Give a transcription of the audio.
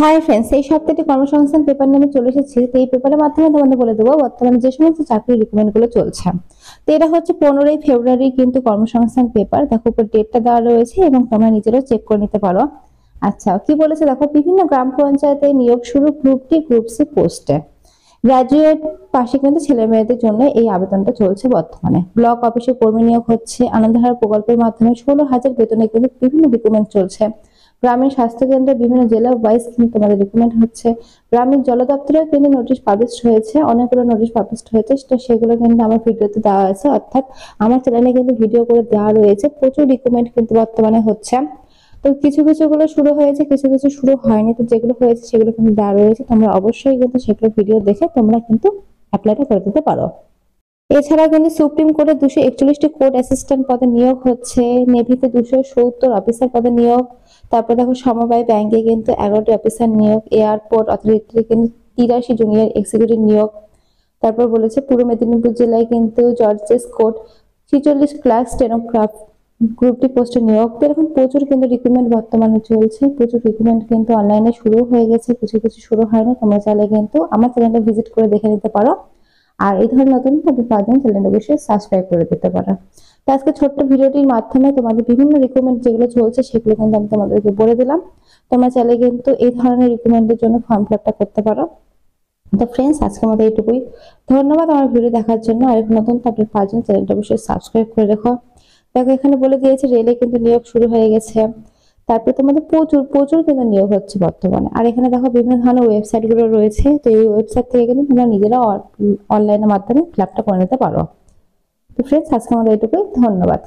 Hi friends, এই সপ্তাহটি কর্মসংস্থান paper নামে চলে এসেছে। তো এই পেপারের মাধ্যমে তোমাদের বলে দেবো বর্তমানে যে সমস্ত চাকরির রিক্রুটমেন্ট গুলো চলছে। তো এটা হচ্ছে 15ই ফেব্রুয়ারি কিন্তু কর্মসংস্থান পেপার, দেখো উপর ডেটটা দেওয়া রয়েছে এবং তোমরা নিজেরাও চেক করে নিতে পারো। আচ্ছা, কি বলেছে দেখো, বিভিন্ন গ্রাম পঞ্চায়েতে নিয়োগ শুরু গ্রুপ ডি গ্রুপ সি পোস্টে। গ্রাজুয়েট পাশে কিন্তু ছেলে মেয়েদের জন্য এই আবেদনটা চলছে বর্তমানে। ব্লক অফিসে কর্মী নিয়োগ হচ্ছে, আনন্দধারা প্রকল্পের মাধ্যমে 16,000 বেতনে কিন্তু বিভিন্ন রিক্রুটমেন্ট চলছে। গ্রামীণ স্বাস্থ্য কেন্দ্রে বিভিন্ন জেলা ওয়াইজ কিন্তু তোমাদের রিক্রুটমেন্ট হচ্ছে। গ্রামীণ জল দপ্তরেও কিন্তু নোটিশ পাবলিশ হয়েছে, অনেকগুলো নোটিশ পাবলিশ হয়েছে। তো সেগুলো কিন্তু আমার ভিডিওতে দেওয়া আছে, অর্থাৎ আমার চ্যানেলে কিন্তু ভিডিও করে দেওয়া রয়েছে। প্রচুর রিক্রুটমেন্ট কিন্তু বর্তমানে হচ্ছে। তো কিছু কিছু গুলো শুরু হয়েছে, কিছু কিছু শুরু হয়নি। তো যেগুলো হয়েছে সেগুলো কিন্তু দেওয়া রয়েছে, তোমরা অবশ্যই কিন্তু সেগুলো ভিডিও দেখে তোমরা কিন্তু অ্যাপ্লাইটা করে দিতে পারো। এছাড়া কিন্তু সুপ্রিম কোর্টে 241টি কোর্ট অ্যাসিস্ট্যান্ট পদে নিয়োগ হচ্ছে। নেভিতে 270 অফিসার পদে নিয়োগ। তারপর দেখো সমবায় ব্যাংকে কিন্তু 11টি অফিসার নিয়োগ। এয়ারপোর্ট অথরিটিতে কিন্তু 83 জুনিয়র এক্সিকিউটিভ নিয়োগ। তারপর বলেছে পূর্ব মেদিনীপুর জেলায় কিন্তু জর্জেস কোর্ট 46 ক্লাস স্টেনোগ্রাফ গ্রুপটি পোস্টে নিয়োগ। তো এরকম প্রচুর কিন্তু রিক্রুটমেন্ট বর্তমানে চলছে। প্রচুর রিক্রুটমেন্ট কিন্তু অনলাইনে শুরু হয়ে গেছে, কিছু কিছু শুরু হয়নি। তোমরা চাইলে কিন্তু আমার চ্যানেলটা ভিজিট করে দেখে নিতে পারো। আর এই ধরনের নতুন আপডেট পাওয়ার জন্য চ্যানেলটা অবশ্যই সাবস্ক্রাইব করে দিতে পারো। তো আজকে ছোট্ট ভিডিওটির মাধ্যমে তোমাদের বিভিন্ন রিক্রুটমেন্ট যেগুলো চলছে সেগুলো কিন্তু আমি তোমাদেরকে বলে দিলাম। তোমরা চাইলে কিন্তু এই ধরনের রিক্রুটমেন্টের জন্য ফর্ম ফিল আপটা করতে পারো। তো ফ্রেন্ডস, আজকের মতো এইটুকুই। ধন্যবাদ আমার ভিডিও দেখার জন্য। আর নতুন আপডেট পাওয়ার জন্য চ্যানেলটা অবশ্যই সাবস্ক্রাইব করে রেখো। দেখো এখানে বলে দিয়েছে রেলে কিন্তু নিয়োগ শুরু হয়ে গেছে। তারপরে তোমাদের প্রচুর প্রচুর কিন্তু নিয়োগ হচ্ছে বর্তমানে। আর এখানে দেখো বিভিন্ন ধরনের ওয়েবসাইট গুলো রয়েছে। তো এই ওয়েবসাইট থেকে কিন্তু তোমরা নিজেরা অনলাইনের মাধ্যমে ফিল আপটা করে নিতে পারো। তো ফ্রেন্ডস, আজকে আমাদের এটুকুই। ধন্যবাদ।